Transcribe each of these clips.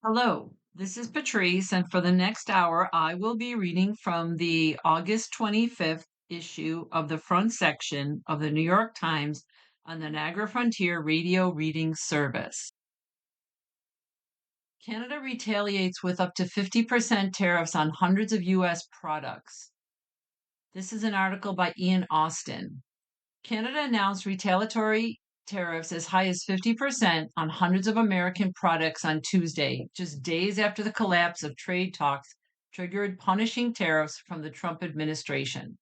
Hello, this is Patrice, and for the next hour, I will be reading from the August 25th issue of the front section of the New York Times on the Niagara Frontier Radio Reading Service. Canada retaliates with up to 50% tariffs on hundreds of U.S. products. This is an article by Ian Austin. Canada announced retaliatory tariffs as high as 50% on hundreds of American products on Tuesday, just days after the collapse of trade talks triggered punishing tariffs from the Trump administration.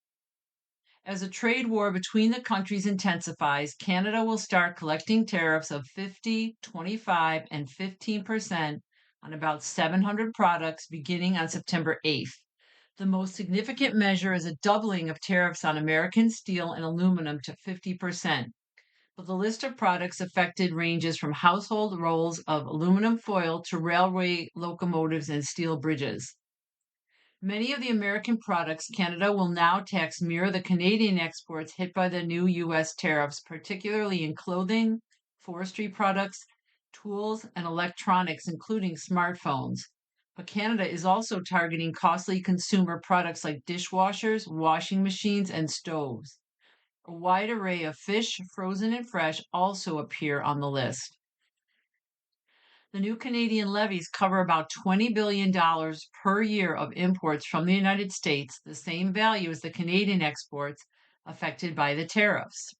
As the trade war between the countries intensifies, Canada will start collecting tariffs of 50, 25, and 15% on about 700 products beginning on September 8th. The most significant measure is a doubling of tariffs on American steel and aluminum to 50%. But the list of products affected ranges from household rolls of aluminum foil to railway locomotives and steel bridges. Many of the American products Canada will now tax mirror the Canadian exports hit by the new U.S. tariffs, particularly in clothing, forestry products, tools, and electronics, including smartphones. But Canada is also targeting costly consumer products like dishwashers, washing machines, and stoves. A wide array of fish, frozen and fresh, also appear on the list. The new Canadian levies cover about $20 billion per year of imports from the United States, the same value as the Canadian exports affected by the tariffs.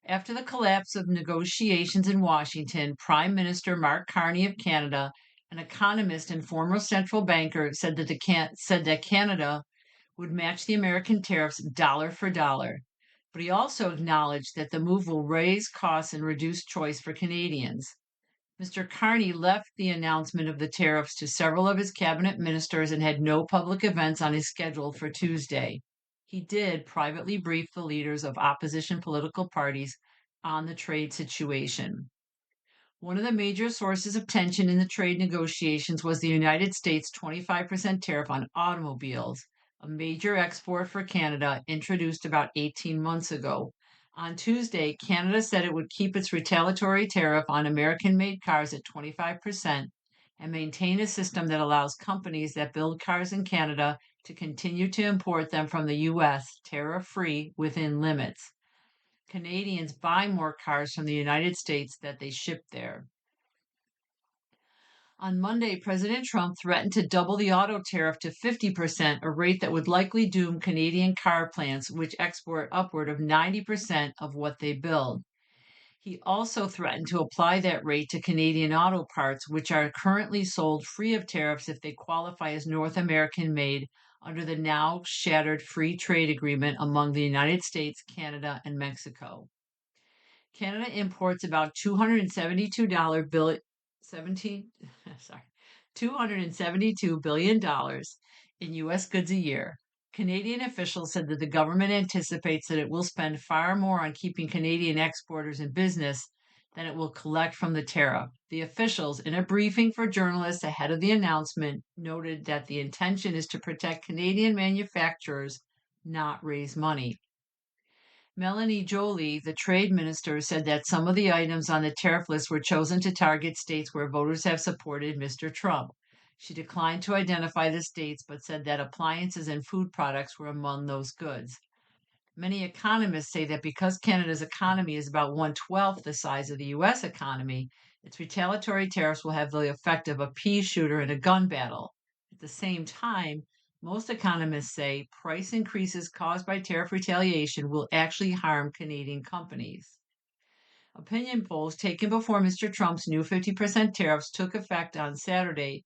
After the collapse of negotiations in Washington, Prime Minister Mark Carney of Canada, an economist and former central banker, said that Canada would match the American tariffs dollar for dollar. But he also acknowledged that the move will raise costs and reduce choice for Canadians. Mr. Carney left the announcement of the tariffs to several of his cabinet ministers and had no public events on his schedule for Tuesday. He did privately brief the leaders of opposition political parties on the trade situation. One of the major sources of tension in the trade negotiations was the United States' 25% tariff on automobiles, a major export for Canada introduced about 18 months ago. On Tuesday, Canada said it would keep its retaliatory tariff on American made cars at 25% and maintain a system that allows companies that build cars in Canada to continue to import them from the U.S. tariff free within limits. Canadians buy more cars from the United States that they ship there. On Monday, President Trump threatened to double the auto tariff to 50%, a rate that would likely doom Canadian car plants, which export upward of 90% of what they build. He also threatened to apply that rate to Canadian auto parts, which are currently sold free of tariffs if they qualify as North American made under the now shattered free trade agreement among the United States, Canada, and Mexico. Canada imports about $272 billion in U.S. goods a year. Canadian officials said that the government anticipates that it will spend far more on keeping Canadian exporters in business than it will collect from the tariff. The officials, in a briefing for journalists ahead of the announcement, noted that the intention is to protect Canadian manufacturers, not raise money. Melanie Joly, the trade minister, said that some of the items on the tariff list were chosen to target states where voters have supported Mr. Trump. She declined to identify the states, but said that appliances and food products were among those goods. Many economists say that because Canada's economy is about 1/12 the size of the U.S. economy, its retaliatory tariffs will have the effect of a pea shooter in a gun battle. At the same time, most economists say price increases caused by tariff retaliation will actually harm Canadian companies. Opinion polls taken before Mr. Trump's new 50% tariffs took effect on Saturday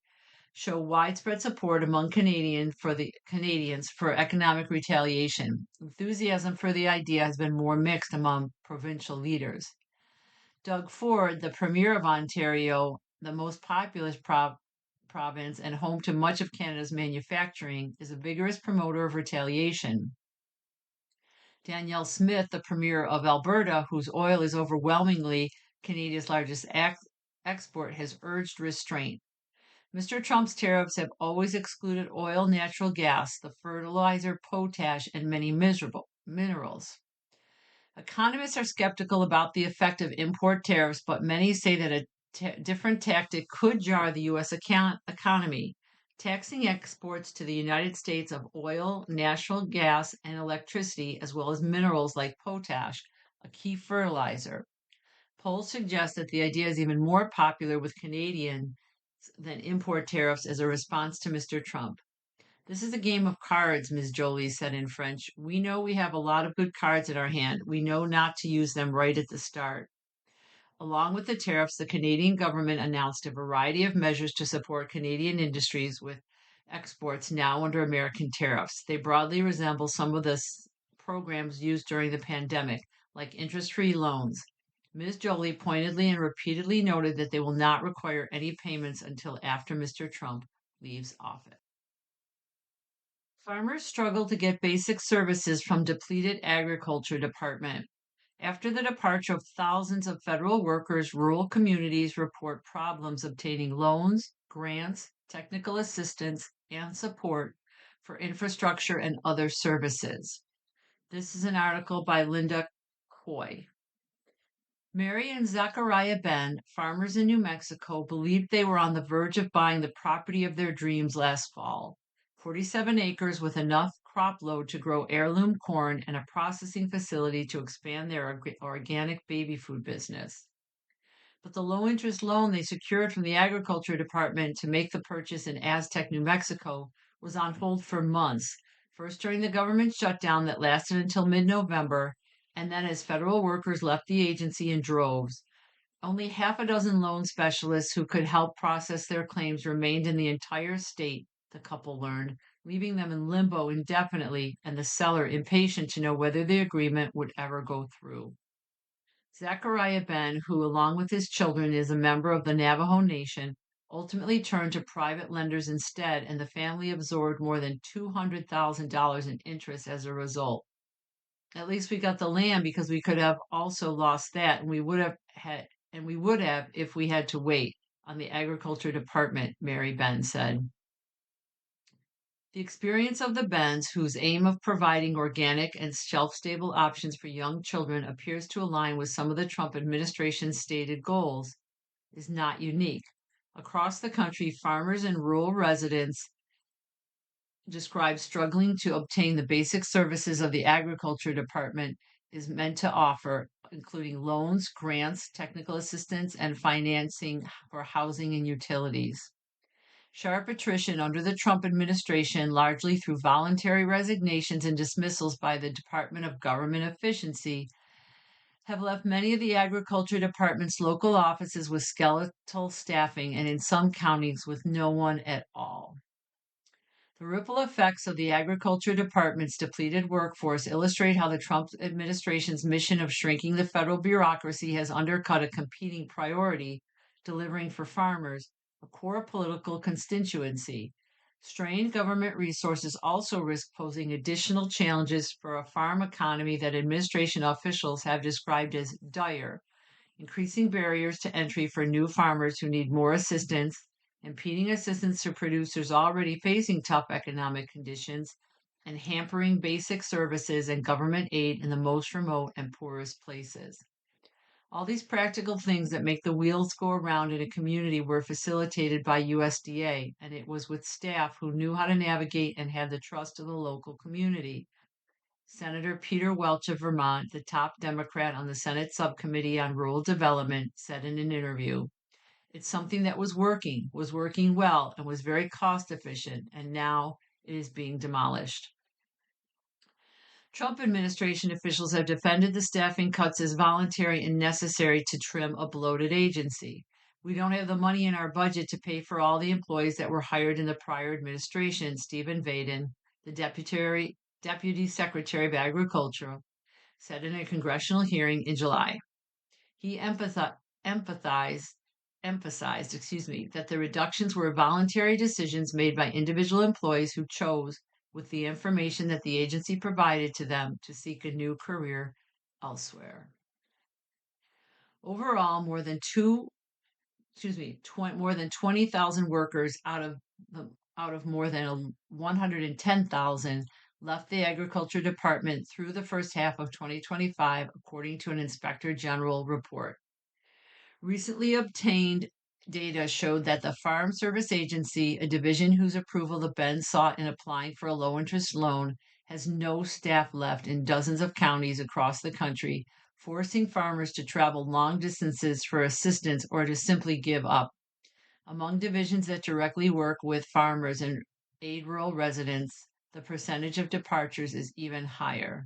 show widespread support among Canadians for economic retaliation. Enthusiasm for the idea has been more mixed among provincial leaders. Doug Ford, the Premier of Ontario, the most populous province and home to much of Canada's manufacturing, is a vigorous promoter of retaliation. Danielle Smith, the Premier of Alberta, whose oil is overwhelmingly Canada's largest export, has urged restraint. Mr. Trump's tariffs have always excluded oil, natural gas, the fertilizer, potash, and many minerals. Economists are skeptical about the effect of import tariffs, but many say that a different tactic could jar the U.S. economy. Taxing exports to the United States of oil, natural gas, and electricity, as well as minerals like potash, a key fertilizer. Polls suggest that the idea is even more popular with Canadians than import tariffs as a response to Mr. Trump. This is a game of cards, Ms. Jolie said in French. We know we have a lot of good cards in our hand. We know not to use them right at the start. Along with the tariffs, the Canadian government announced a variety of measures to support Canadian industries with exports now under American tariffs. They broadly resemble some of the programs used during the pandemic, like interest free loans. Ms. Jolie pointedly and repeatedly noted that they will not require any payments until after Mr. Trump leaves office. Farmers struggle to get basic services from depleted agriculture department. After the departure of thousands of federal workers, rural communities report problems obtaining loans, grants, technical assistance, and support for infrastructure and other services. This is an article by Linda Coy. Mary and Zachariah Ben, farmers in New Mexico, believed they were on the verge of buying the property of their dreams last fall. 47 acres with enough crop load to grow heirloom corn and a processing facility to expand their organic baby food business. But the low interest loan they secured from the agriculture department to make the purchase in Aztec, New Mexico, was on hold for months, first during the government shutdown that lasted until mid November, and then as federal workers left the agency in droves. Only half a dozen loan specialists who could help process their claims remained in the entire state, the couple learned, leaving them in limbo indefinitely and the seller impatient to know whether the agreement would ever go through. Zachariah Ben, who along with his children is a member of the Navajo Nation, ultimately turned to private lenders instead, and the family absorbed more than $200,000 in interest as a result. At least we got the land because we could have also lost that, and we would have if we had to wait on the agriculture department, Mary Ben said. The experience of the Bens, whose aim of providing organic and shelf-stable options for young children appears to align with some of the Trump administration's stated goals, is not unique. Across the country, farmers and rural residents describe struggling to obtain the basic services of the agriculture department is meant to offer, including loans, grants, technical assistance, and financing for housing and utilities. Sharp attrition under the Trump administration, largely through voluntary resignations and dismissals by the Department of Government Efficiency, have left many of the agriculture department's local offices with skeletal staffing and in some counties with no one at all. The ripple effects of the agriculture department's depleted workforce illustrate how the Trump administration's mission of shrinking the federal bureaucracy has undercut a competing priority, delivering for farmers, a core political constituency. Strained government resources also risk posing additional challenges for a farm economy that administration officials have described as dire, increasing barriers to entry for new farmers who need more assistance, impeding assistance to producers already facing tough economic conditions, and hampering basic services and government aid in the most remote and poorest places. All these practical things that make the wheels go around in a community were facilitated by USDA, and it was with staff who knew how to navigate and had the trust of the local community. Senator Peter Welch of Vermont, the top Democrat on the Senate Subcommittee on Rural Development, said in an interview, "It's something that was working well, and was very cost efficient, and now it is being demolished." Trump administration officials have defended the staffing cuts as voluntary and necessary to trim a bloated agency. "We don't have the money in our budget to pay for all the employees that were hired in the prior administration," Stephen Vaden, the Deputy Secretary of Agriculture, said in a congressional hearing in July. He emphasized that the reductions were voluntary decisions made by individual employees who chose, with the information that the agency provided to them, to seek a new career elsewhere. Overall, more than 20,000 workers out of more than 110,000 left the Agriculture Department through the first half of 2025, according to an Inspector General report. Recently obtained data showed that the Farm Service Agency, a division whose approval the Benz sought in applying for a low interest loan, has no staff left in dozens of counties across the country, forcing farmers to travel long distances for assistance or to simply give up. Among divisions that directly work with farmers and aid rural residents, the percentage of departures is even higher.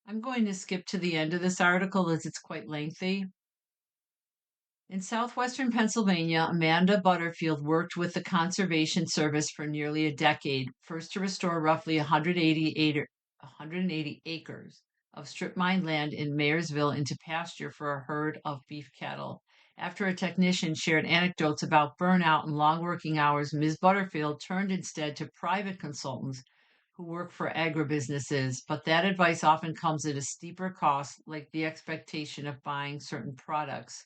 I'm going to skip to the end of this article as it's quite lengthy. In southwestern Pennsylvania, Amanda Butterfield worked with the Conservation Service for nearly a decade, first to restore roughly 180 acres of strip mine land in Mayersville into pasture for a herd of beef cattle. After a technician shared anecdotes about burnout and long working hours, Ms. Butterfield turned instead to private consultants who work for agribusinesses, but that advice often comes at a steeper cost, like the expectation of buying certain products.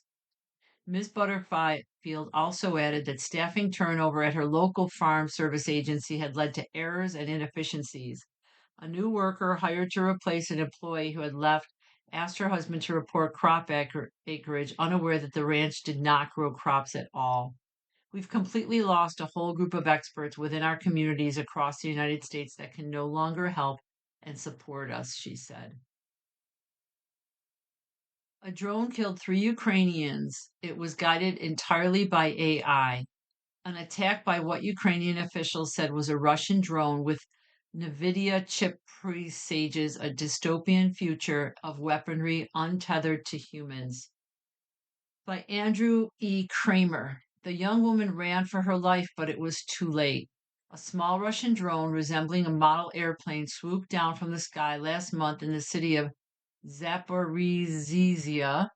Ms. Butterfield also added that staffing turnover at her local farm service agency had led to errors and inefficiencies. A new worker hired to replace an employee who had left asked her husband to report crop acreage, unaware that the ranch did not grow crops at all. We've completely lost a whole group of experts within our communities across the United States that can no longer help and support us, she said. A drone killed 3 Ukrainians. It was guided entirely by AI. An attack by what Ukrainian officials said was a Russian drone with NVIDIA chip presages a dystopian future of weaponry untethered to humans. By Andrew E. Kramer. The young woman ran for her life, but it was too late. A small Russian drone resembling a model airplane swooped down from the sky last month in the city of Zaporizhzhia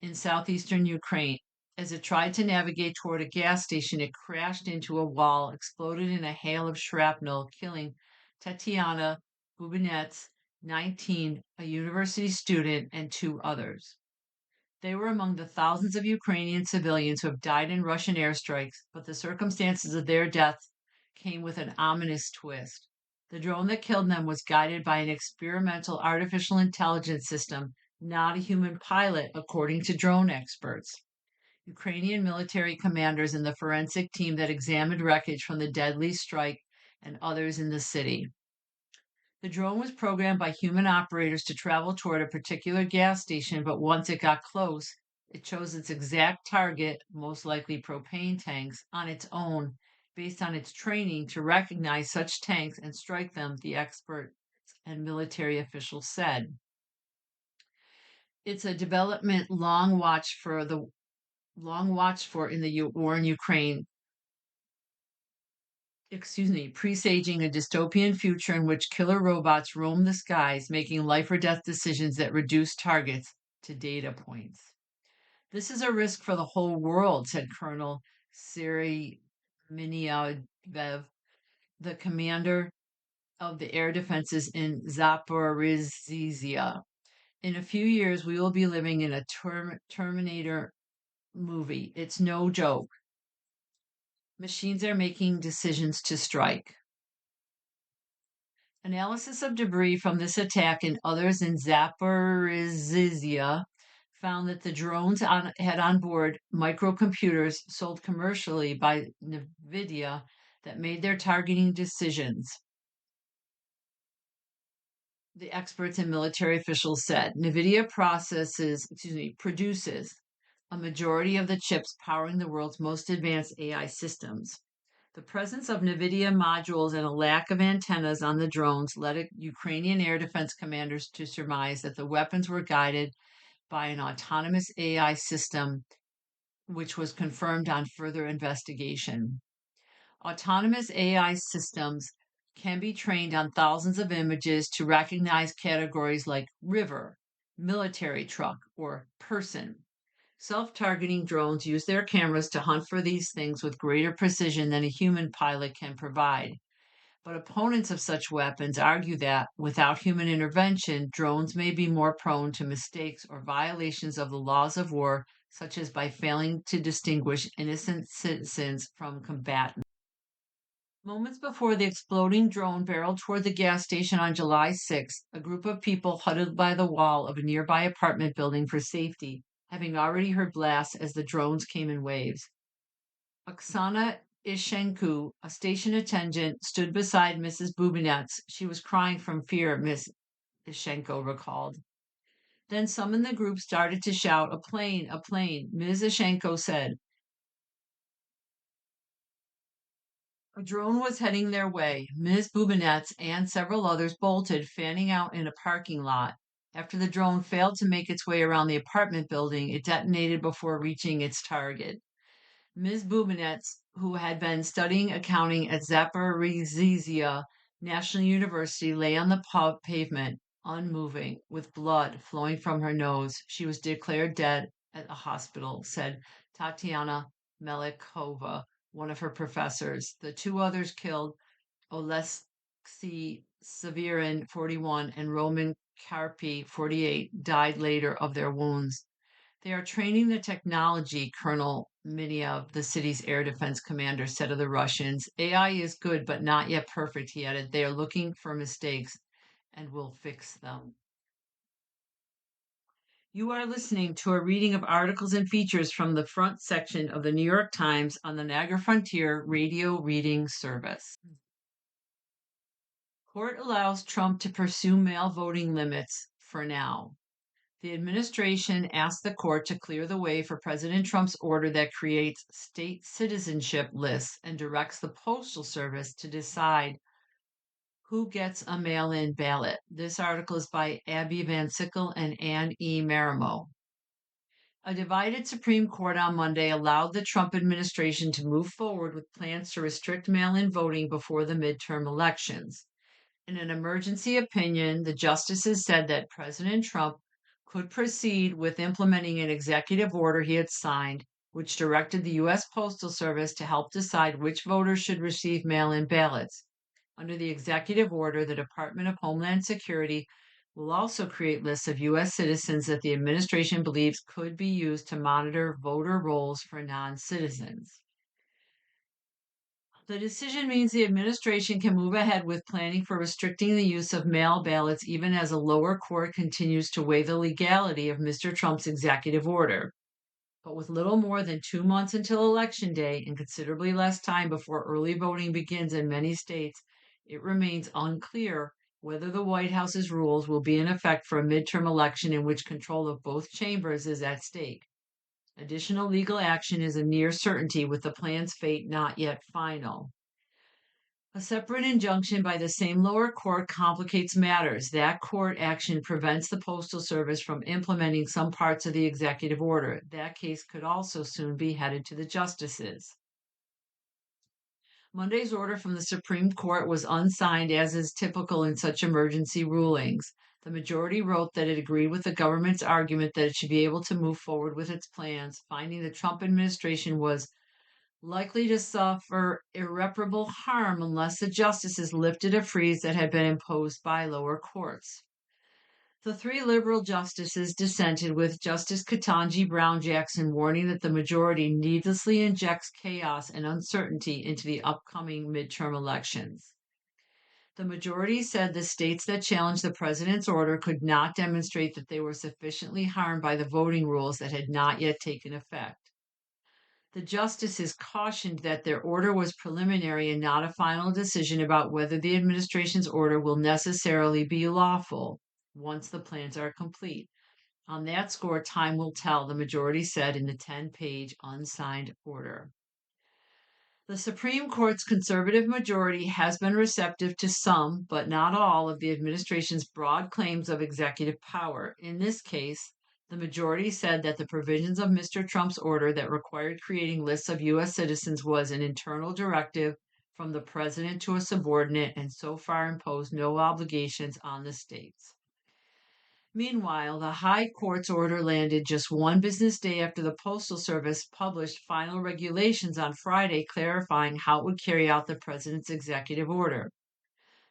in southeastern Ukraine. As it tried to navigate toward a gas station, it crashed into a wall, exploded in a hail of shrapnel, killing Tatiana Bubinets, 19, a university student, and 2 others. They were among the thousands of Ukrainian civilians who have died in Russian airstrikes, but the circumstances of their deaths came with an ominous twist. The drone that killed them was guided by an experimental artificial intelligence system, not a human pilot, according to drone experts. Ukrainian military commanders and the forensic team that examined wreckage from the deadly strike and others in the city. The drone was programmed by human operators to travel toward a particular gas station, but once it got close, it chose its exact target, most likely propane tanks, on its own, based on its training to recognize such tanks and strike them, the experts and military officials said. It's a development long watched for in the war in Ukraine, presaging a dystopian future in which killer robots roam the skies, making life or death decisions that reduce targets to data points. This is a risk for the whole world, said Colonel Siri Miniadev, the commander of the air defenses in Zaporizhzhia. In a few years, we will be living in a Terminator movie. It's no joke. Machines are making decisions to strike. Analysis of debris from this attack and others in Zaporizhzhia found that the drones had on board microcomputers sold commercially by NVIDIA that made their targeting decisions. The experts and military officials said NVIDIA produces a majority of the chips powering the world's most advanced AI systems. The presence of NVIDIA modules and a lack of antennas on the drones led Ukrainian air defense commanders to surmise that the weapons were guided by an autonomous AI system, which was confirmed on further investigation. Autonomous AI systems can be trained on thousands of images to recognize categories like river, military truck, or person. Self-targeting drones use their cameras to hunt for these things with greater precision than a human pilot can provide. But opponents of such weapons argue that, without human intervention, drones may be more prone to mistakes or violations of the laws of war, such as by failing to distinguish innocent citizens from combatants. Moments before the exploding drone barreled toward the gas station on July 6th, a group of people huddled by the wall of a nearby apartment building for safety, having already heard blasts as the drones came in waves. Oksana Ishenko, a station attendant, stood beside Mrs. Bubinets. She was crying from fear, Miss Ishenko recalled. Then some in the group started to shout, "A plane, a plane," Ms. Ishenko said. A drone was heading their way. Ms. Bubinets and several others bolted, fanning out in a parking lot. After the drone failed to make its way around the apartment building, it detonated before reaching its target. Ms. Bubinets, who had been studying accounting at Zaporizhzhia National University, lay on the pavement, unmoving, with blood flowing from her nose. She was declared dead at the hospital, said Tatiana Melikova, one of her professors. The two others killed, Oleksiy Severin, 41, and Roman Karpy, 48, died later of their wounds. They are training the technology, Colonel Miniev, the city's air defense commander, said of the Russians. AI is good, but not yet perfect, he added. They are looking for mistakes and will fix them. You are listening to a reading of articles and features from the front section of the New York Times on the Niagara Frontier Radio Reading Service. Court allows Trump to pursue mail voting limits for now. The administration asked the court to clear the way for President Trump's order that creates state citizenship lists and directs the Postal Service to decide who gets a mail in ballot. This article is by Abby Van Sickle and Anne E. Marimo. A divided Supreme Court on Monday allowed the Trump administration to move forward with plans to restrict mail in voting before the midterm elections. In an emergency opinion, the justices said that President Trump could proceed with implementing an executive order he had signed, which directed the U.S. Postal Service to help decide which voters should receive mail in ballots. Under the executive order, the Department of Homeland Security will also create lists of U.S. citizens that the administration believes could be used to monitor voter rolls for non citizens. The decision means the administration can move ahead with planning for restricting the use of mail ballots even as a lower court continues to weigh the legality of Mr. Trump's executive order. But with little more than 2 months until Election Day and considerably less time before early voting begins in many states, it remains unclear whether the White House's rules will be in effect for a midterm election in which control of both chambers is at stake. Additional legal action is a near certainty, with the plan's fate not yet final. A separate injunction by the same lower court complicates matters. That court action prevents the Postal Service from implementing some parts of the executive order. That case could also soon be headed to the justices. Monday's order from the Supreme Court was unsigned, as is typical in such emergency rulings. The majority wrote that it agreed with the government's argument that it should be able to move forward with its plans, finding the Trump administration was likely to suffer irreparable harm unless the justices lifted a freeze that had been imposed by lower courts. The three liberal justices dissented, with Justice Ketanji Brown Jackson warning that the majority needlessly injects chaos and uncertainty into the upcoming midterm elections. The majority said the states that challenged the president's order could not demonstrate that they were sufficiently harmed by the voting rules that had not yet taken effect. The justices cautioned that their order was preliminary and not a final decision about whether the administration's order will necessarily be lawful once the plans are complete. On that score, time will tell, the majority said in the 10-page unsigned order. The Supreme Court's conservative majority has been receptive to some, but not all, of the administration's broad claims of executive power. In this case, the majority said that the provisions of Mr. Trump's order that required creating lists of U.S. citizens was an internal directive from the president to a subordinate and so far imposed no obligations on the states. Meanwhile, the High Court's order landed just one business day after the Postal Service published final regulations on Friday clarifying how it would carry out the president's executive order.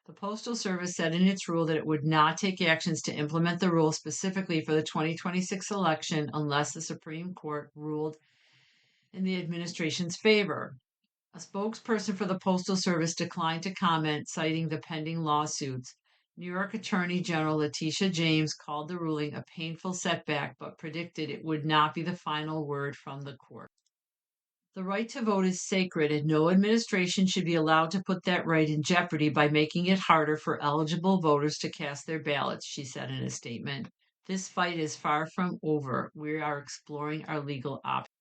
The Postal Service said in its rule that it would not take actions to implement the rule specifically for the 2026 election unless the Supreme Court ruled in the administration's favor. A spokesperson for the Postal Service declined to comment, citing the pending lawsuits. New York Attorney General Letitia James called the ruling a painful setback, but predicted it would not be the final word from the court. The right to vote is sacred, and no administration should be allowed to put that right in jeopardy by making it harder for eligible voters to cast their ballots, she said in a statement. This fight is far from over. We are exploring our legal options.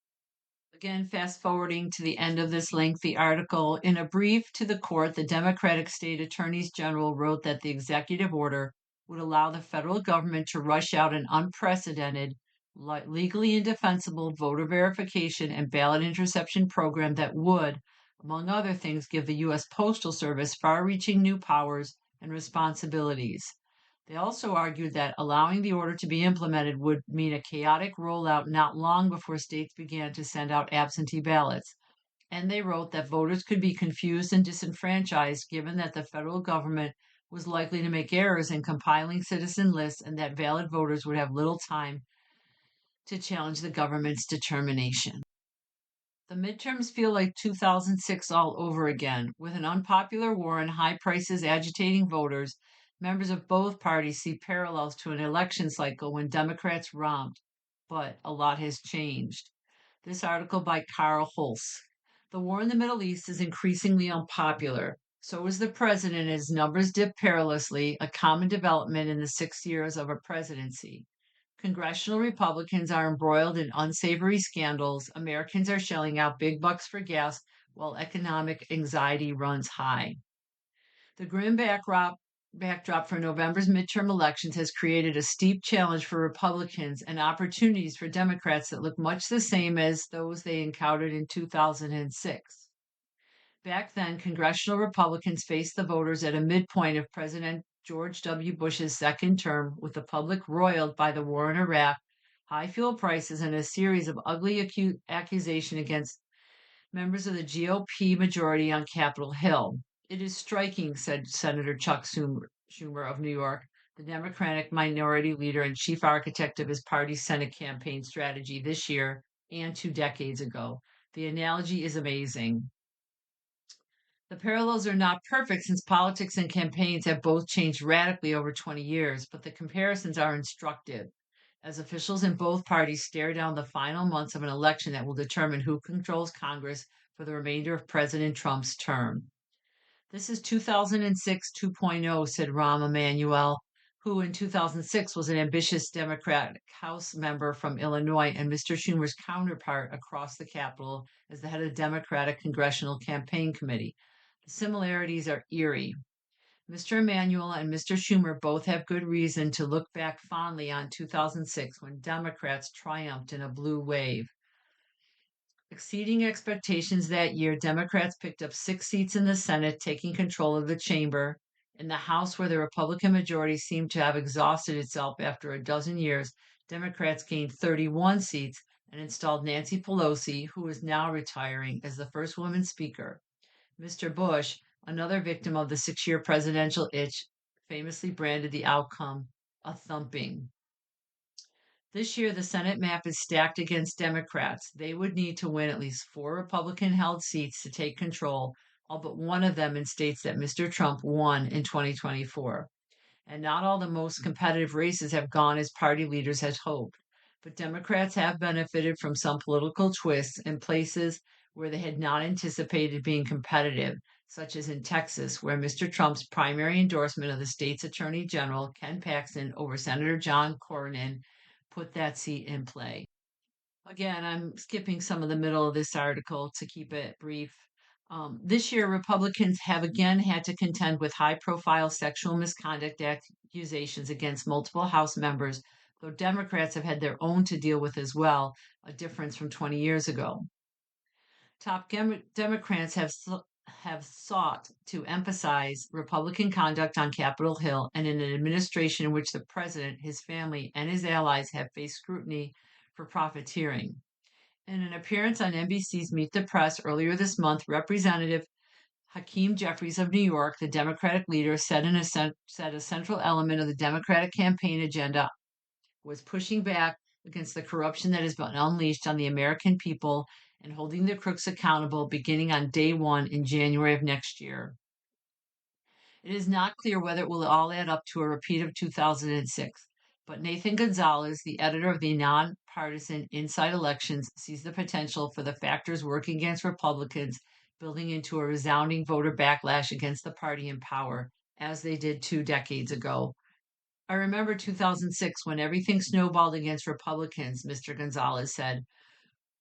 Again, fast forwarding to the end of this lengthy article, in a brief to the court, the Democratic state attorneys general wrote that the executive order would allow the federal government to rush out an unprecedented, legally indefensible voter verification and ballot interception program that would, among other things, give the U.S. Postal Service far reaching new powers and responsibilities. They also argued that allowing the order to be implemented would mean a chaotic rollout not long before states began to send out absentee ballots. And they wrote that voters could be confused and disenfranchised given that the federal government was likely to make errors in compiling citizen lists and that valid voters would have little time to challenge the government's determination. The midterms feel like 2006 all over again. With an unpopular war and high prices agitating voters, members of both parties see parallels to an election cycle when Democrats romped, but a lot has changed. This article by Carl Hulse. The war in the Middle East is increasingly unpopular. So is the president as numbers dip perilously, a common development in the 6 years of a presidency. Congressional Republicans are embroiled in unsavory scandals. Americans are shelling out big bucks for gas while economic anxiety runs high. The grim backdrop for November's midterm elections has created a steep challenge for Republicans and opportunities for Democrats that look much the same as those they encountered in 2006. Back then, congressional Republicans faced the voters at a midpoint of President George W. Bush's second term, with the public roiled by the war in Iraq, high fuel prices, and a series of ugly accusations against members of the GOP majority on Capitol Hill. It is striking, said Senator Chuck Schumer of New York, the Democratic minority leader and chief architect of his party's Senate campaign strategy this year and 2 decades ago. The analogy is amazing. The parallels are not perfect since politics and campaigns have both changed radically over 20 years, but the comparisons are instructive as officials in both parties stare down the final months of an election that will determine who controls Congress for the remainder of President Trump's term. This is 2006 2.0, said Rahm Emanuel, who in 2006 was an ambitious Democratic House member from Illinois and Mr. Schumer's counterpart across the Capitol as the head of the Democratic Congressional Campaign Committee. The similarities are eerie. Mr. Emanuel and Mr. Schumer both have good reason to look back fondly on 2006 when Democrats triumphed in a blue wave. Exceeding expectations that year, Democrats picked up 6 seats in the Senate, taking control of the chamber. In the House, where the Republican majority seemed to have exhausted itself after a dozen years, Democrats gained 31 seats and installed Nancy Pelosi, who is now retiring, as the first woman speaker. Mr. Bush, another victim of the 6-year presidential itch, famously branded the outcome a thumping. This year, the Senate map is stacked against Democrats. They would need to win at least 4 Republican held seats to take control, all but one of them in states that Mr. Trump won in 2024. And not all the most competitive races have gone as party leaders had hoped. But Democrats have benefited from some political twists in places where they had not anticipated being competitive, such as in Texas, where Mr. Trump's primary endorsement of the state's Attorney General, Ken Paxton, over Senator John Cornyn, put that seat in play. Again, I'm skipping some of the middle of this article to keep it brief. This year, Republicans have again had to contend with high profile sexual misconduct accusations against multiple House members, though Democrats have had their own to deal with as well, a difference from 20 years ago. Top Democrats have sought to emphasize Republican conduct on Capitol Hill and in an administration in which the president, his family, and his allies have faced scrutiny for profiteering. In an appearance on NBC's Meet the Press earlier this month, Representative Hakeem Jeffries of New York, the Democratic leader, said a central element of the Democratic campaign agenda was pushing back against the corruption that has been unleashed on the American people and holding the crooks accountable beginning on day 1 in January of next year. It is not clear whether it will all add up to a repeat of 2006, but Nathan Gonzalez, the editor of the nonpartisan Inside Elections, sees the potential for the factors working against Republicans building into a resounding voter backlash against the party in power, as they did 2 decades ago. I remember 2006 when everything snowballed against Republicans, Mr. Gonzalez said.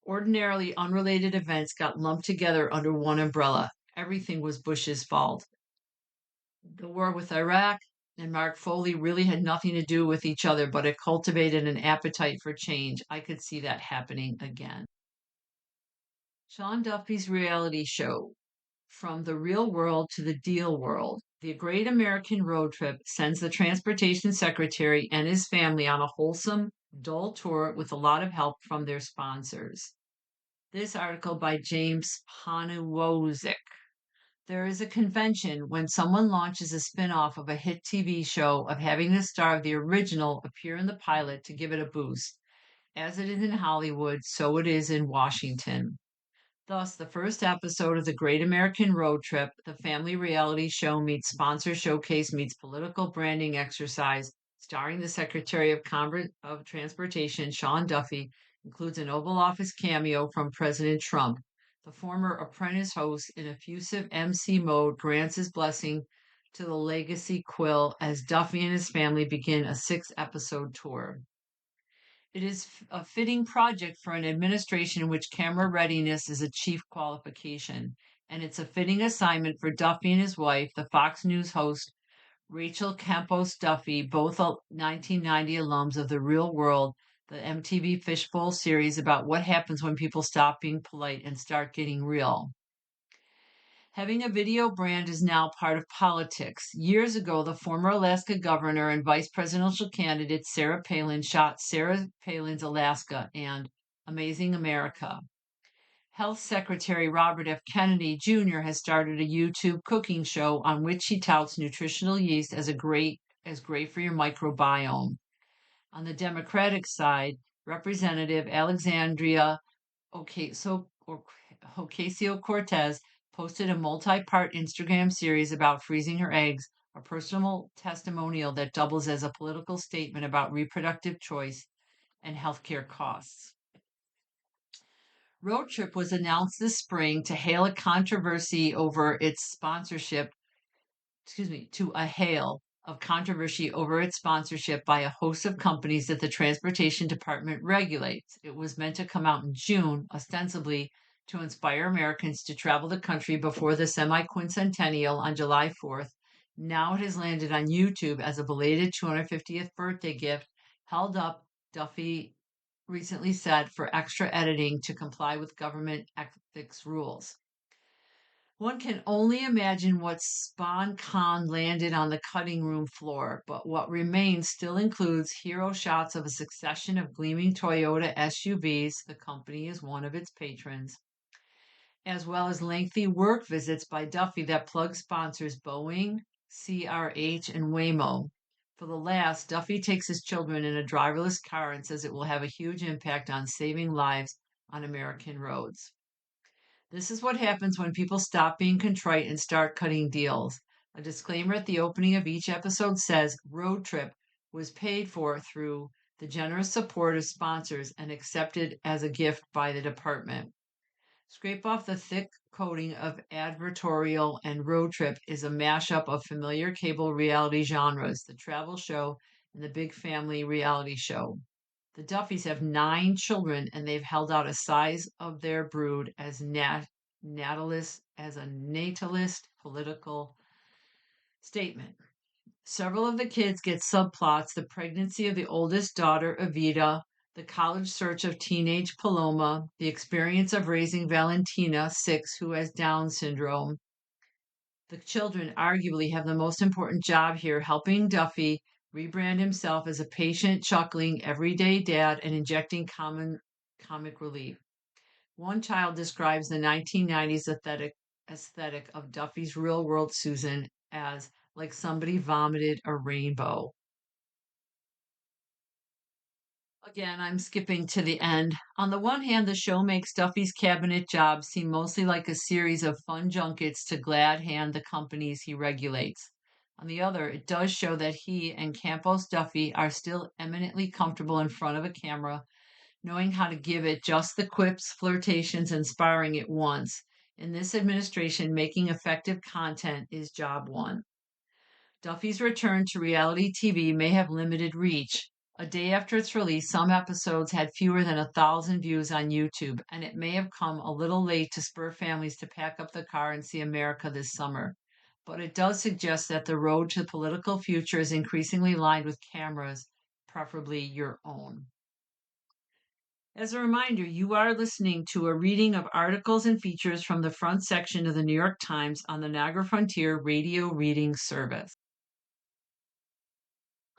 Ordinarily unrelated events got lumped together under one umbrella. Everything was Bush's fault. The war with Iraq and Mark Foley really had nothing to do with each other, but it cultivated an appetite for change. I could see that happening again. Sean Duffy's reality show, From the Real World to the Deal World. The Great American Road Trip sends the transportation secretary and his family on a wholesome, dull tour with a lot of help from their sponsors. This article by James Poniewozik. There is a convention when someone launches a spin-off of a hit TV show of having the star of the original appear in the pilot to give it a boost. As it is in Hollywood, so it is in Washington. Thus, the first episode of The Great American Road Trip, the family reality show meets sponsor showcase meets political branding exercise, starring the Secretary of Transportation, Sean Duffy, includes an Oval Office cameo from President Trump. The former Apprentice host, in effusive MC mode, grants his blessing to the legacy quill as Duffy and his family begin a 6-episode tour. It is a fitting project for an administration in which camera readiness is a chief qualification, and it's a fitting assignment for Duffy and his wife, the Fox News host Rachel Campos Duffy, both 1990 alums of The Real World, the MTV Fishbowl series about what happens when people stop being polite and start getting real. Having a video brand is now part of politics. Years ago, the former Alaska governor and vice presidential candidate Sarah Palin shot Sarah Palin's Alaska and Amazing America. Health Secretary Robert F. Kennedy Jr. has started a YouTube cooking show on which he touts nutritional yeast as great for your microbiome. On the Democratic side, Representative Alexandria Ocasio-Cortez posted a multi-part Instagram series about freezing her eggs, a personal testimonial that doubles as a political statement about reproductive choice and healthcare costs. Road Trip was announced this spring to hail a controversy over its sponsorship, to a hail of controversy over its sponsorship by a host of companies that the Transportation Department regulates. It was meant to come out in June, ostensibly to inspire Americans to travel the country before the semi-quincentennial on July 4th. Now it has landed on YouTube as a belated 250th birthday gift, held up, Duffy recently said, for extra editing to comply with government ethics rules. One can only imagine what SponCon landed on the cutting room floor, but what remains still includes hero shots of a succession of gleaming Toyota SUVs, the company is one of its patrons, as well as lengthy work visits by Duffy that plug sponsors Boeing, CRH, and Waymo. For the last, Duffy takes his children in a driverless car and says it will have a huge impact on saving lives on American roads. This is what happens when people stop being contrite and start cutting deals. A disclaimer at the opening of each episode says Road Trip was paid for through the generous support of sponsors and accepted as a gift by the department. Scrape off the thick coating of advertorial, and Road Trip is a mashup of familiar cable reality genres, the travel show and the big family reality show. The Duffys have 9 children, and they've held out a size of their brood as natalist political statement. Several of the kids get subplots: the pregnancy of the oldest daughter, Evita, the college search of teenage Paloma, the experience of raising Valentina, 6, who has Down syndrome. The children arguably have the most important job here, helping Duffy rebrand himself as a patient, chuckling, everyday dad and injecting comic relief. One child describes the 1990s aesthetic of Duffy's Real World Susan as like somebody vomited a rainbow. Again, I'm skipping to the end. On the one hand, the show makes Duffy's cabinet job seem mostly like a series of fun junkets to glad hand the companies he regulates. On the other, it does show that he and Campos Duffy are still eminently comfortable in front of a camera, knowing how to give it just the quips, flirtations, and sparring at once. In this administration, making effective content is job one. Duffy's return to reality TV may have limited reach. A day after its release, some episodes had fewer than 1,000 views on YouTube, and it may have come a little late to spur families to pack up the car and see America this summer. But it does suggest that the road to the political future is increasingly lined with cameras, preferably your own. As a reminder, you are listening to a reading of articles and features from the front section of the New York Times on the Niagara Frontier Radio Reading Service.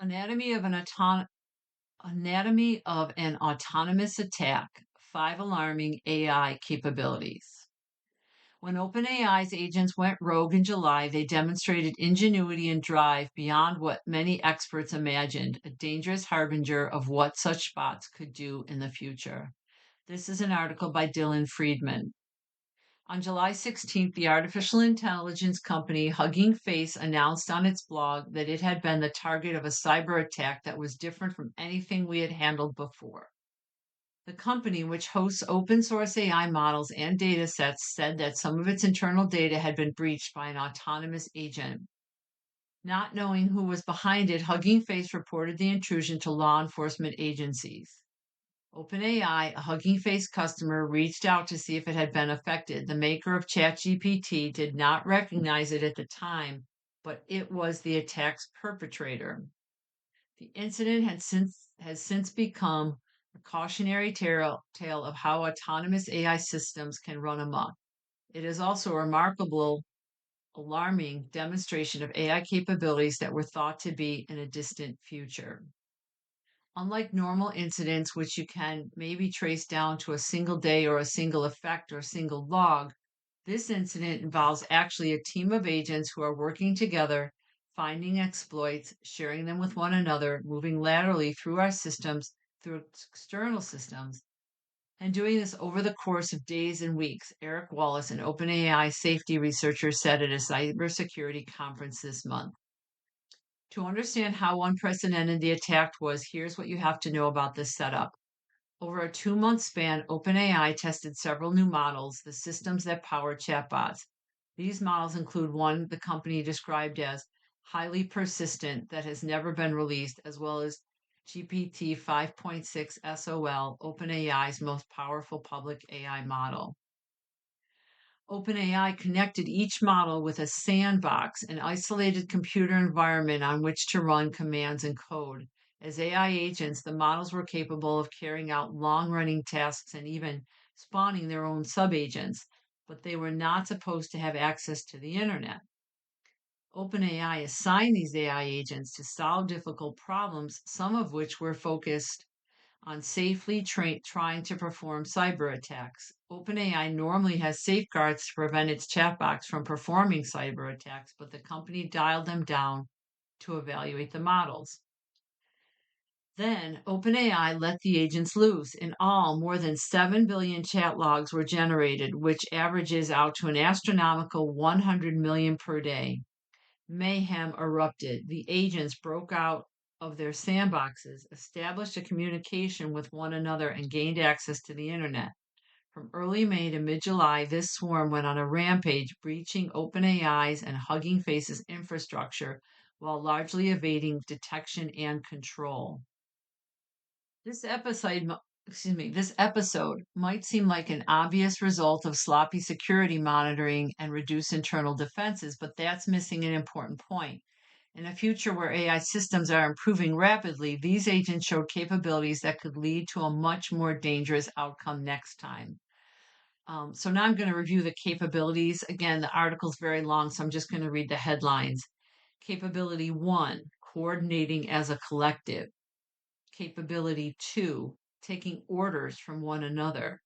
Anatomy of an autonomous attack. 5 alarming AI capabilities. When OpenAI's agents went rogue in July, they demonstrated ingenuity and drive beyond what many experts imagined, a dangerous harbinger of what such bots could do in the future. This is an article by Dylan Friedman. On July 16th, the artificial intelligence company Hugging Face announced on its blog that it had been the target of a cyber attack that was different from anything we had handled before. The company, which hosts open source AI models and data sets, said that some of its internal data had been breached by an autonomous agent. Not knowing who was behind it, Hugging Face reported the intrusion to law enforcement agencies. OpenAI, a Hugging Face customer, reached out to see if it had been affected. The maker of ChatGPT did not recognize it at the time, but it was the attack's perpetrator. The incident has since become a cautionary tale of how autonomous AI systems can run amok. It is also a remarkable, alarming demonstration of AI capabilities that were thought to be in a distant future. Unlike normal incidents, which you can maybe trace down to a single day or a single effect or a single log, this incident involves actually a team of agents who are working together, finding exploits, sharing them with one another, moving laterally through our systems, through external systems, and doing this over the course of days and weeks, Eric Wallace, an OpenAI safety researcher, said at a cybersecurity conference this month. To understand how unprecedented the attack was, here's what you have to know about this setup. Over a 2-month span, OpenAI tested several new models, the systems that power chatbots. These models include one the company described as highly persistent that has never been released, as well as GPT 5.6 SOL, OpenAI's most powerful public AI model. OpenAI connected each model with a sandbox, an isolated computer environment on which to run commands and code. As AI agents, the models were capable of carrying out long running tasks and even spawning their own subagents, but they were not supposed to have access to the internet. OpenAI assigned these AI agents to solve difficult problems, some of which were focused on safely trying to perform cyber attacks. OpenAI normally has safeguards to prevent its chatbots from performing cyber attacks, but the company dialed them down to evaluate the models. Then OpenAI let the agents loose. In all, more than 7 billion chat logs were generated, which averages out to an astronomical 100 million per day. Mayhem erupted. The agents broke out of their sandboxes, established a communication with one another, and gained access to the internet. From early May to mid July, this swarm went on a rampage, breaching OpenAI's and Hugging Face's infrastructure while largely evading detection and control. This episode might seem like an obvious result of sloppy security monitoring and reduced internal defenses, but that's missing an important point. In a future where AI systems are improving rapidly, these agents showed capabilities that could lead to a much more dangerous outcome next time. So now I'm going to review the capabilities. Again, the article's very long, so I'm just going to read the headlines. Capability 1, coordinating as a collective. Capability 2, taking orders from one another.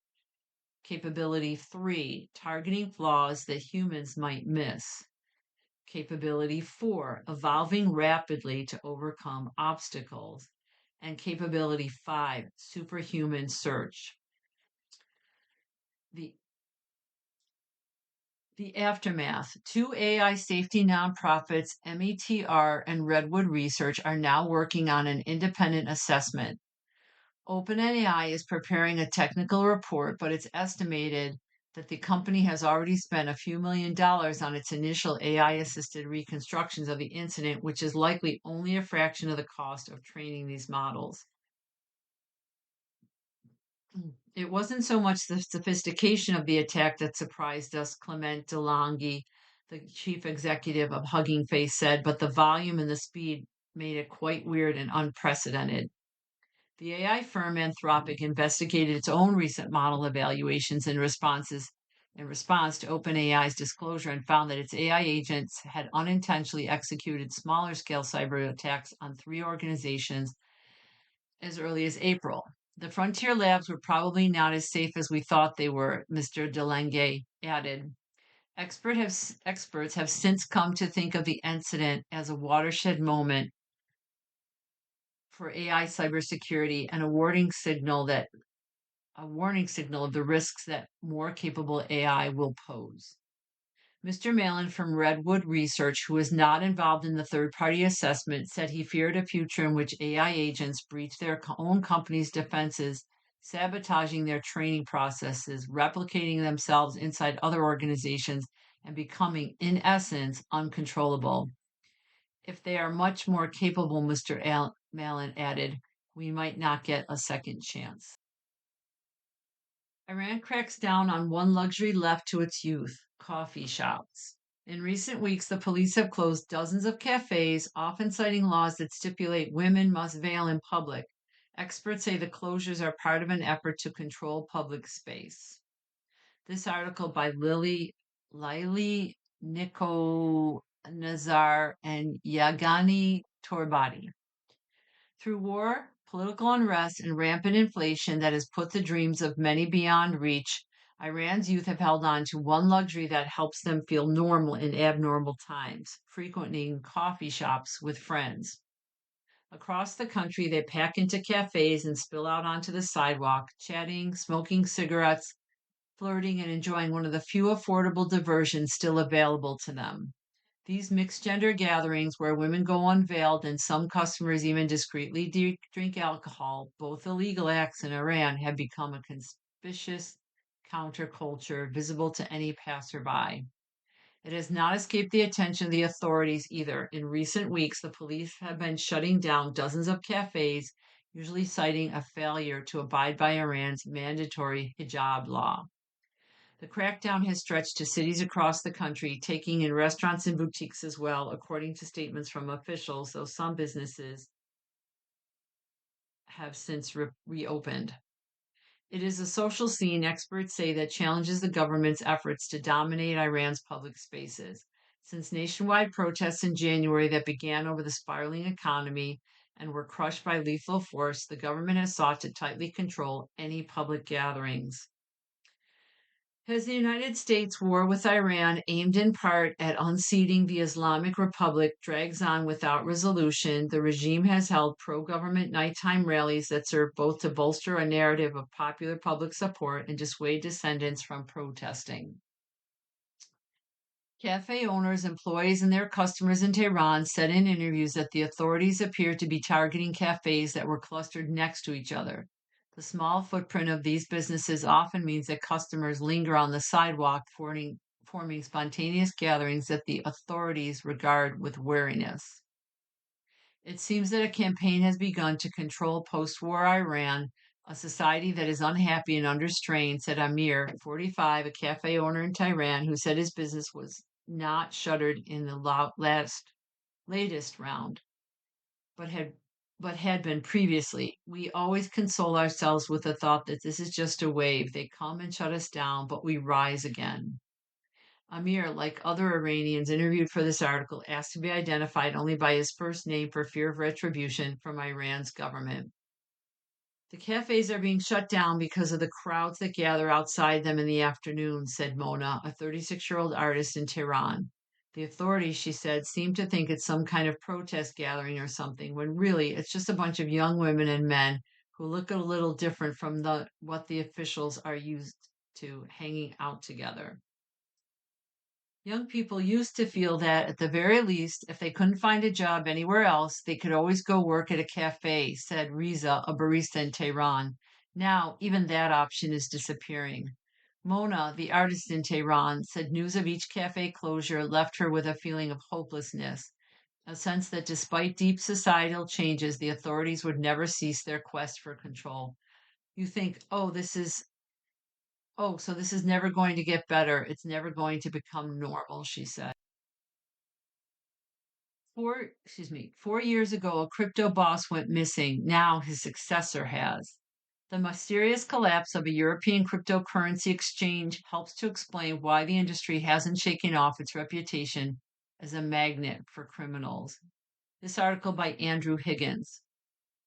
Capability 3, targeting flaws that humans might miss. Capability 4, evolving rapidly to overcome obstacles. And capability 5, superhuman search. The aftermath. Two AI safety nonprofits, METR and Redwood Research, are now working on an independent assessment. OpenAI is preparing a technical report, but it's estimated that the company has already spent a few $1 million on its initial AI assisted reconstructions of the incident, which is likely only a fraction of the cost of training these models. It wasn't so much the sophistication of the attack that surprised us, Clement DeLonghi, the chief executive of Hugging Face, said, but the volume and the speed made it quite weird and unprecedented. The AI firm Anthropic investigated its own recent model evaluations and responses in response to OpenAI's disclosure and found that its AI agents had unintentionally executed smaller scale cyber attacks on three organizations as early as April. The frontier labs were probably not as safe as we thought they were, Mr. DeLange added. Experts have since come to think of the incident as a watershed moment for AI cybersecurity and a warning signal of the risks that more capable AI will pose. Mr. Malin from Redwood Research, who was not involved in the third party assessment, said he feared a future in which AI agents breach their own company's defenses, sabotaging their training processes, replicating themselves inside other organizations, and becoming, in essence, uncontrollable. If they are much more capable, Mr. Malin added, we might not get a second chance. Iran cracks down on one luxury left to its youth: coffee shops. In recent weeks, the police have closed dozens of cafes, often citing laws that stipulate women must veil in public. Experts say the closures are part of an effort to control public space. This article by Lily Nico Nazar and Yagani Torbati. Through war, political unrest, and rampant inflation that has put the dreams of many beyond reach, Iran's youth have held on to one luxury that helps them feel normal in abnormal times: frequenting coffee shops with friends. Across the country, they pack into cafes and spill out onto the sidewalk, chatting, smoking cigarettes, flirting, and enjoying one of the few affordable diversions still available to them. These mixed gender gatherings, where women go unveiled and some customers even discreetly drink alcohol, both illegal acts in Iran, have become a conspicuous counterculture visible to any passerby. It has not escaped the attention of the authorities either. In recent weeks, the police have been shutting down dozens of cafes, usually citing a failure to abide by Iran's mandatory hijab law. The crackdown has stretched to cities across the country, taking in restaurants and boutiques as well, according to statements from officials, though some businesses have since reopened. It is a social scene, experts say, that challenges the government's efforts to dominate Iran's public spaces. Since nationwide protests in January that began over the spiraling economy and were crushed by lethal force, the government has sought to tightly control any public gatherings. As the United States war with Iran, aimed in part at unseating the Islamic Republic, drags on without resolution, the regime has held pro government nighttime rallies that serve both to bolster a narrative of popular public support and dissuade dissidents from protesting. Cafe owners, employees, and their customers in Tehran said in interviews that the authorities appeared to be targeting cafes that were clustered next to each other. The small footprint of these businesses often means that customers linger on the sidewalk, forming spontaneous gatherings that the authorities regard with wariness. It seems that a campaign has begun to control post war Iran, a society that is unhappy and under strain, said Amir, 45, a cafe owner in Tehran, who said his business was not shuttered in the latest round, but had been previously. We always console ourselves with the thought that this is just a wave. They come and shut us down, but we rise again. Amir, like other Iranians interviewed for this article, asked to be identified only by his first name for fear of retribution from Iran's government. The cafes are being shut down because of the crowds that gather outside them in the afternoon, said Mona, a 36-year-old artist in Tehran. The authorities, she said, seem to think it's some kind of protest gathering or something, when really it's just a bunch of young women and men who look a little different from what the officials are used to, hanging out together. Young people used to feel that, at the very least, if they couldn't find a job anywhere else, they could always go work at a cafe, said Riza, a barista in Tehran. Now, even that option is disappearing. Mona, the artist in Tehran, said news of each cafe closure left her with a feeling of hopelessness, a sense that despite deep societal changes, the authorities would never cease their quest for control. You think, so this is never going to get better. It's never going to become normal, she said. 4 years ago, a crypto boss went missing. Now his successor has. The mysterious collapse of a European cryptocurrency exchange helps to explain why the industry hasn't shaken off its reputation as a magnet for criminals. This article by Andrew Higgins.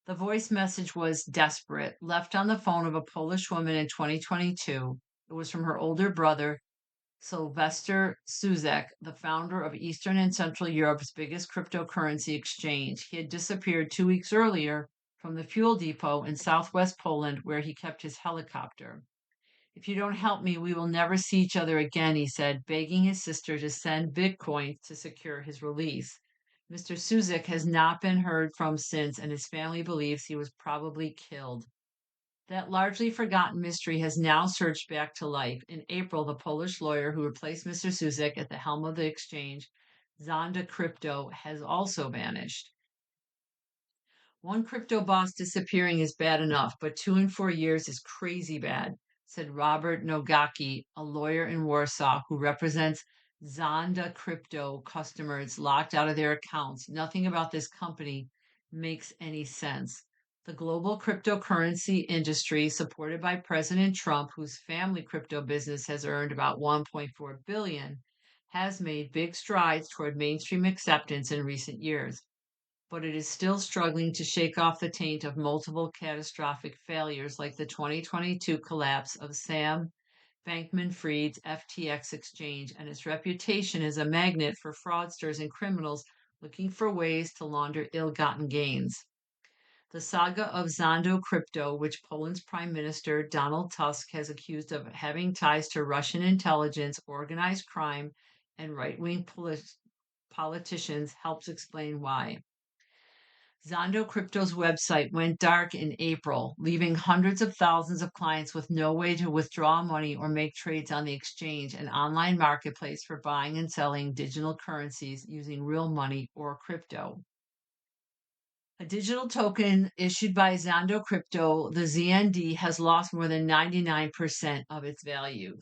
The voice message was desperate, left on the phone of a Polish woman in 2022. It was from her older brother, Sylvester Suzek, the founder of Eastern and Central Europe's biggest cryptocurrency exchange. He had disappeared 2 weeks earlier from the fuel depot in southwest Poland where he kept his helicopter. If you don't help me, we will never see each other again, he said, begging his sister to send Bitcoin to secure his release. Mr. Suzek has not been heard from since, and his family believes he was probably killed. That largely forgotten mystery has now surged back to life. In April, the Polish lawyer who replaced Mr. Suzek at the helm of the exchange, Zonda Crypto, has also vanished. One crypto boss disappearing is bad enough, but 2 and 4 years is crazy bad, said Robert Nogaki, a lawyer in Warsaw who represents Zonda Crypto customers locked out of their accounts. Nothing about this company makes any sense. The global cryptocurrency industry, supported by President Trump, whose family crypto business has earned about $1.4 billion, has made big strides toward mainstream acceptance in recent years, but it is still struggling to shake off the taint of multiple catastrophic failures like the 2022 collapse of Sam Bankman Fried's FTX exchange and its reputation as a magnet for fraudsters and criminals looking for ways to launder ill gotten gains. The saga of Zondo Crypto, which Poland's Prime Minister Donald Tusk has accused of having ties to Russian intelligence, organized crime, and right wing politicians, helps explain why. Zondo Crypto's website went dark in April, leaving hundreds of thousands of clients with no way to withdraw money or make trades on the exchange, an online marketplace for buying and selling digital currencies using real money or crypto. A digital token issued by Zondo Crypto, the ZND, has lost more than 99% of its value.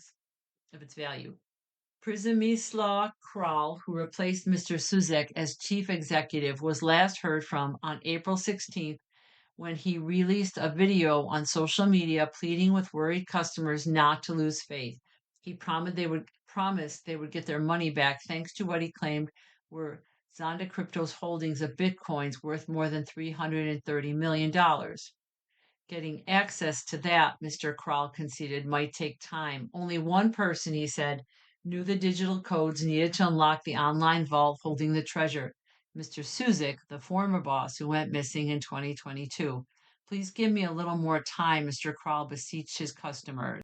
Przemysław Kral, who replaced Mr. Suzek as chief executive, was last heard from on April 16th when he released a video on social media pleading with worried customers not to lose faith. He promised they would get their money back thanks to what he claimed were Zonda Crypto's holdings of bitcoins worth more than $330 million. Getting access to that, Mr. Kral conceded, might take time. Only one person, he said, knew the digital codes needed to unlock the online vault holding the treasure. Mr. Suzek, the former boss who went missing in 2022. Please give me a little more time, Mr. Kral beseeched his customers.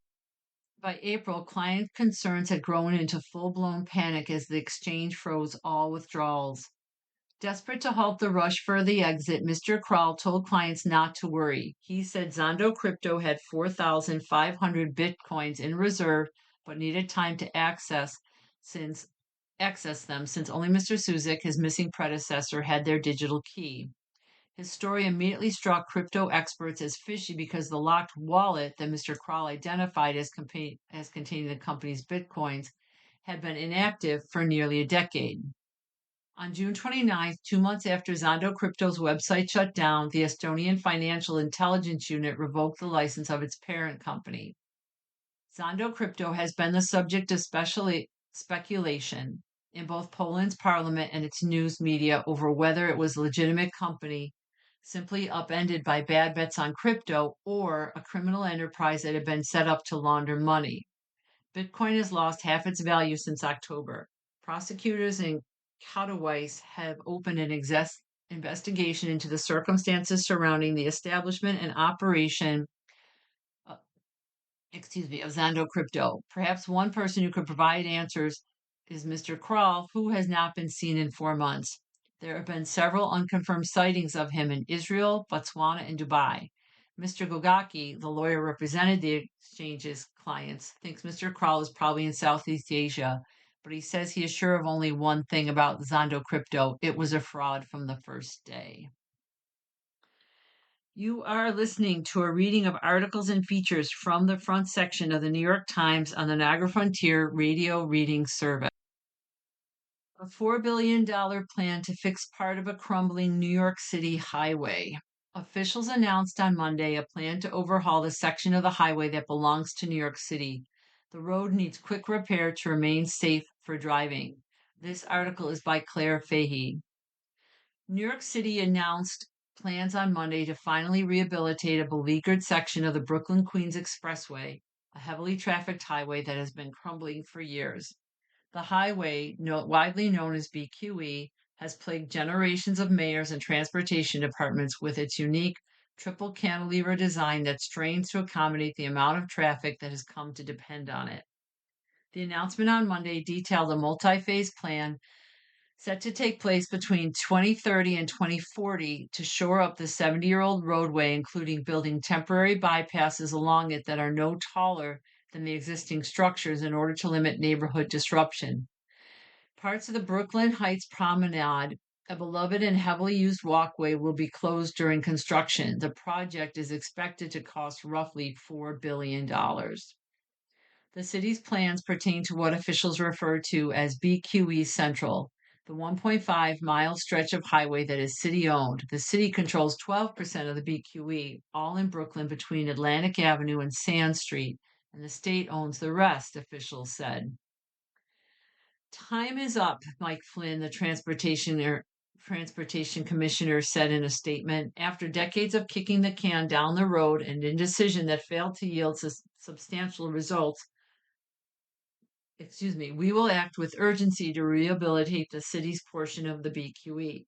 By April, client concerns had grown into full-blown panic as the exchange froze all withdrawals. Desperate to halt the rush for the exit, Mr. Kral told clients not to worry. He said Zondo Crypto had 4,500 bitcoins in reserve, but needed time to access them since only Mr. Suzek, his missing predecessor, had their digital key. His story immediately struck crypto experts as fishy because the locked wallet that Mr. Kral identified as containing the company's bitcoins had been inactive for nearly a decade. On June 29th, 2 months after Zondo Crypto's website shut down, the Estonian Financial Intelligence Unit revoked the license of its parent company. Zondo Crypto has been the subject of speculation in both Poland's parliament and its news media over whether it was a legitimate company simply upended by bad bets on crypto or a criminal enterprise that had been set up to launder money. Bitcoin has lost half its value since October. Prosecutors in Katowice have opened an investigation into the circumstances surrounding the establishment and operation of Zondo Crypto. Perhaps one person who could provide answers is Mr. Kral, who has not been seen in 4 months. There have been several unconfirmed sightings of him in Israel, Botswana, and Dubai. Mr. Gogaki, the lawyer represented the exchange's clients, thinks Mr. Kral is probably in Southeast Asia, but he says he is sure of only one thing about Zondo Crypto. It was a fraud from the first day. You are listening to a reading of articles and features from the front section of the New York Times on the Niagara Frontier Radio Reading Service. A $4 billion plan to fix part of a crumbling New York City highway. Officials announced on Monday a plan to overhaul the section of the highway that belongs to New York City. The road needs quick repair to remain safe for driving. This article is by Claire Fahey. New York City announced plans on Monday to finally rehabilitate a beleaguered section of the Brooklyn-Queens Expressway, a heavily trafficked highway that has been crumbling for years. The highway, widely known as BQE, has plagued generations of mayors and transportation departments with its unique triple cantilever design that strains to accommodate the amount of traffic that has come to depend on it. The announcement on Monday detailed a multi-phase plan set to take place between 2030 and 2040 to shore up the 70-year-old roadway, including building temporary bypasses along it that are no taller than the existing structures in order to limit neighborhood disruption. Parts of the Brooklyn Heights Promenade, a beloved and heavily used walkway, will be closed during construction. The project is expected to cost roughly $4 billion. The city's plans pertain to what officials refer to as BQE Central, the 1.5-mile stretch of highway that is city-owned. The city controls 12% of the BQE, all in Brooklyn between Atlantic Avenue and Sand Street, and the state owns the rest, officials said. Time is up, Mike Flynn, the transportation commissioner, said in a statement. After decades of kicking the can down the road and indecision that failed to yield substantial results, we will act with urgency to rehabilitate the city's portion of the BQE.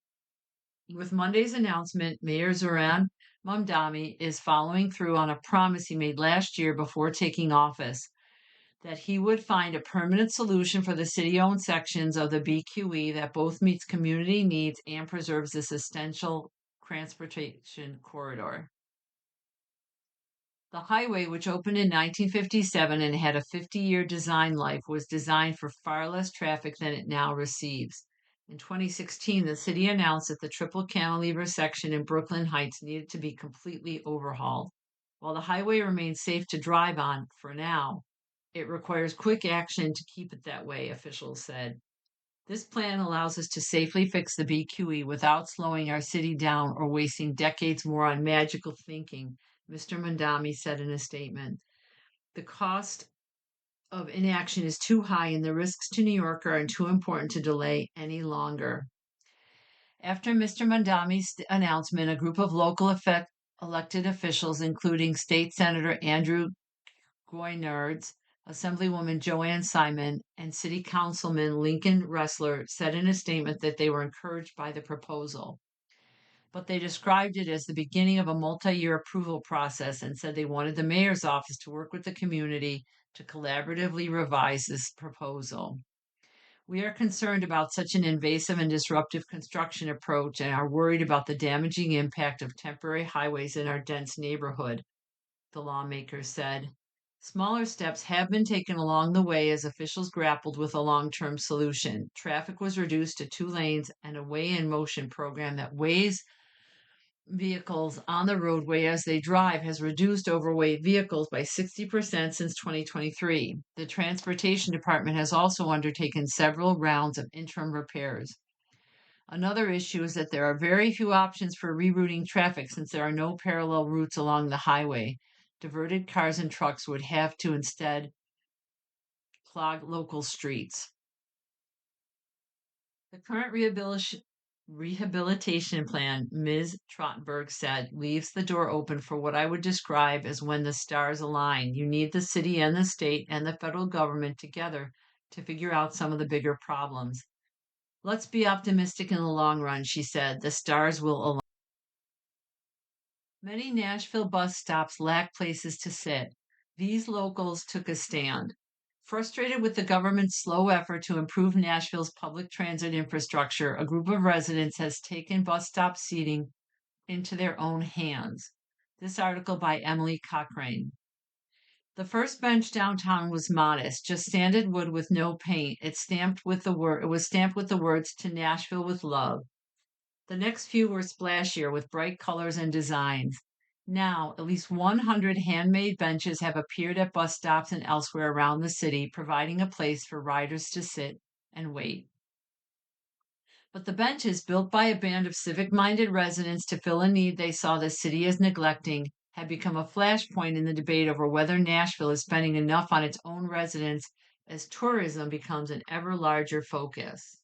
With Monday's announcement, Mayor Zoran Mamdani is following through on a promise he made last year before taking office, that he would find a permanent solution for the city-owned sections of the BQE that both meets community needs and preserves this essential transportation corridor. The highway, which opened in 1957 and had a 50-year design life, was designed for far less traffic than it now receives. In 2016, the city announced that the triple cantilever section in Brooklyn Heights needed to be completely overhauled. While the highway remains safe to drive on for now, it requires quick action to keep it that way, officials said. This plan allows us to safely fix the BQE without slowing our city down or wasting decades more on magical thinking, Mr. Mamdani said in a statement. The cost of inaction is too high and the risks to New York are too important to delay any longer. After Mr. Mamdani's announcement, a group of local elected officials, including State Senator Andrew Goynards, Assemblywoman Joanne Simon, and City Councilman Lincoln Ressler, said in a statement that they were encouraged by the proposal. But they described it as the beginning of a multi-year approval process and said they wanted the mayor's office to work with the community to collaboratively revise this proposal. We are concerned about such an invasive and disruptive construction approach and are worried about the damaging impact of temporary highways in our dense neighborhood, the lawmakers said. Smaller steps have been taken along the way as officials grappled with a long-term solution. Traffic was reduced to 2 lanes and a weigh-in-motion program that weighs vehicles on the roadway as they drive has reduced overweight vehicles by 60% since 2023. The Transportation Department has also undertaken several rounds of interim repairs. Another issue is that there are very few options for rerouting traffic since there are no parallel routes along the highway. Diverted cars and trucks would have to instead clog local streets. The current rehabilitation plan, Ms. Trottenberg said, leaves the door open for what I would describe as when the stars align. You need the city and the state and the federal government together to figure out some of the bigger problems. Let's be optimistic in the long run, she said. The stars will align. Many Nashville bus stops lack places to sit. These locals took a stand. Frustrated with the government's slow effort to improve Nashville's public transit infrastructure, a group of residents has taken bus stop seating into their own hands. This article by Emily Cochrane. The first bench downtown was modest, just sanded wood with no paint. It was stamped with the words "To Nashville with Love." The next few were splashier with bright colors and designs. Now, at least 100 handmade benches have appeared at bus stops and elsewhere around the city, providing a place for riders to sit and wait. But the benches, built by a band of civic-minded residents to fill a need they saw the city as neglecting, had become a flashpoint in the debate over whether Nashville is spending enough on its own residents as tourism becomes an ever larger focus.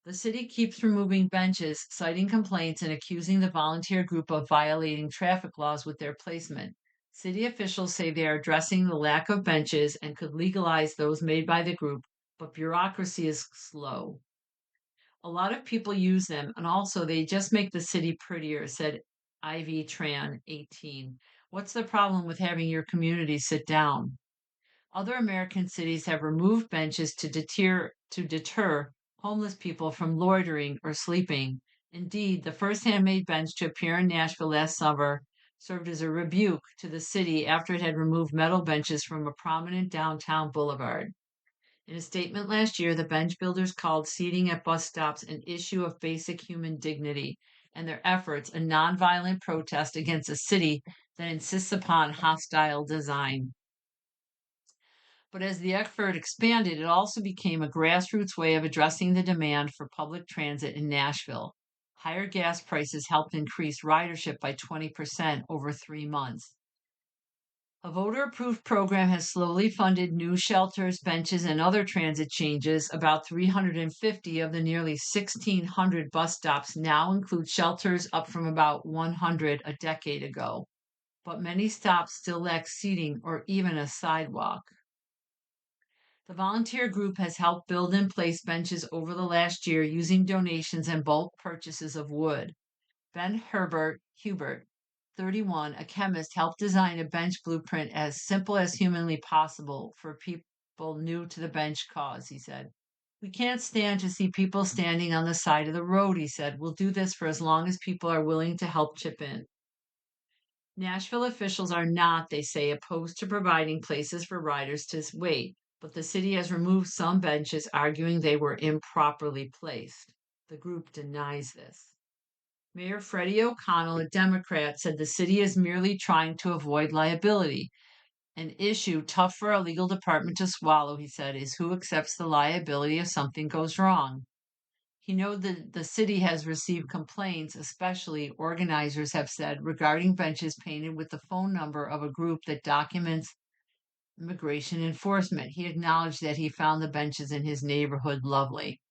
The city keeps removing benches, citing complaints and accusing the volunteer group of violating traffic laws with their placement. City officials say they are addressing the lack of benches and could legalize those made by the group, but bureaucracy is slow. A lot of people use them, and also they just make the city prettier, said Ivy Tran, 18. What's the problem with having your community sit down? Other American cities have removed benches to deter homeless people from loitering or sleeping. Indeed, the first handmade bench to appear in Nashville last summer served as a rebuke to the city after it had removed metal benches from a prominent downtown boulevard. In a statement last year, the bench builders called seating at bus stops an issue of basic human dignity, and their efforts a nonviolent protest against a city that insists upon hostile design. But as the effort expanded, it also became a grassroots way of addressing the demand for public transit in Nashville. Higher gas prices helped increase ridership by 20% over 3 months. A voter-approved program has slowly funded new shelters, benches, and other transit changes. About 350 of the nearly 1,600 bus stops now include shelters, up from about 100 a decade ago. But many stops still lack seating or even a sidewalk. The volunteer group has helped build and place benches over the last year using donations and bulk purchases of wood. Ben Hubert, 31, a chemist, helped design a bench blueprint as simple as humanly possible for people new to the bench cause, he said. We can't stand to see people standing on the side of the road, he said. We'll do this for as long as people are willing to help chip in. Nashville officials are not, they say, opposed to providing places for riders to wait, but the city has removed some benches, arguing they were improperly placed. The group denies this. Mayor Freddie O'Connell, a Democrat, said the city is merely trying to avoid liability. An issue tough for a legal department to swallow, he said, is who accepts the liability if something goes wrong. He noted that the city has received complaints, especially organizers have said, regarding benches painted with the phone number of a group that documents immigration enforcement. He acknowledged that he found the benches in his neighborhood lovely.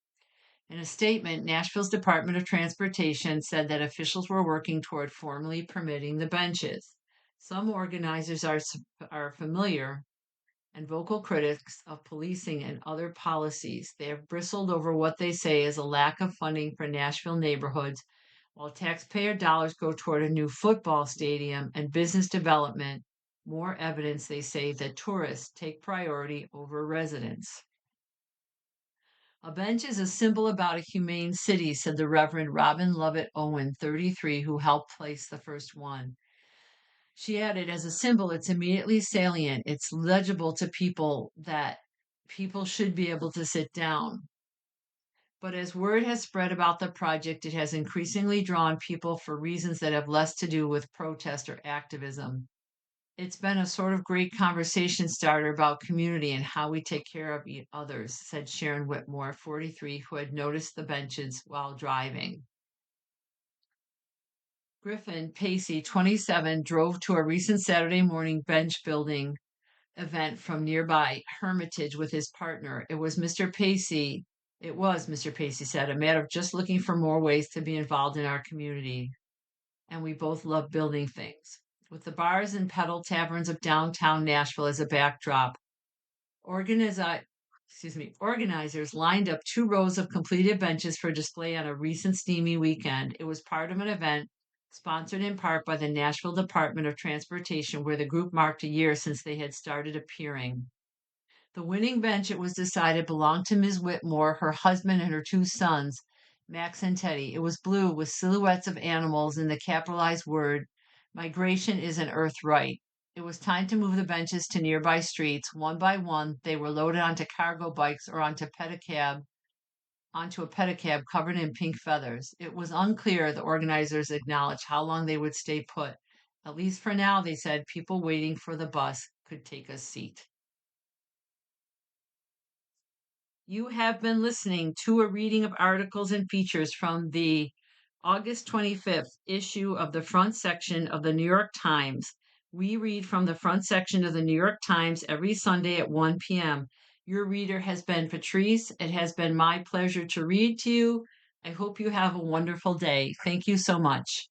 In a statement, Nashville's Department of Transportation said that officials were working toward formally permitting the benches. Some organizers are familiar and vocal critics of policing and other policies. They have bristled over what they say is a lack of funding for Nashville neighborhoods, while taxpayer dollars go toward a new football stadium and business development. More evidence, they say, that tourists take priority over residents. A bench is a symbol about a humane city, said the Reverend Robin Lovett Owen, 33, who helped place the first one. She added, as a symbol, it's immediately salient. It's legible to people that people should be able to sit down. But as word has spread about the project, it has increasingly drawn people for reasons that have less to do with protest or activism. It's been a sort of great conversation starter about community and how we take care of others, said Sharon Whitmore, 43, who had noticed the benches while driving. Griffin Pacey, 27, drove to a recent Saturday morning bench building event from nearby Hermitage with his partner. It was Mr. Pacey said, a matter of just looking for more ways to be involved in our community. And we both love building things. With the bars and pedal taverns of downtown Nashville as a backdrop, organizers lined up 2 rows of completed benches for display on a recent steamy weekend. It was part of an event sponsored in part by the Nashville Department of Transportation, where the group marked a year since they had started appearing. The winning bench, it was decided, belonged to Ms. Whitmore, her husband, and her two sons, Max and Teddy. It was blue with silhouettes of animals and the capitalized word, "Migration is an Earth right." It was time to move the benches to nearby streets. One by one, they were loaded onto cargo bikes or onto a pedicab covered in pink feathers. It was unclear, the organizers acknowledged, how long they would stay put. At least for now, they said, people waiting for the bus could take a seat. You have been listening to a reading of articles and features from the August 25th issue of the front section of the New York Times. We read from the front section of the New York Times every Sunday at 1 p.m. Your reader has been Patrice. It has been my pleasure to read to you. I hope you have a wonderful day. Thank you so much.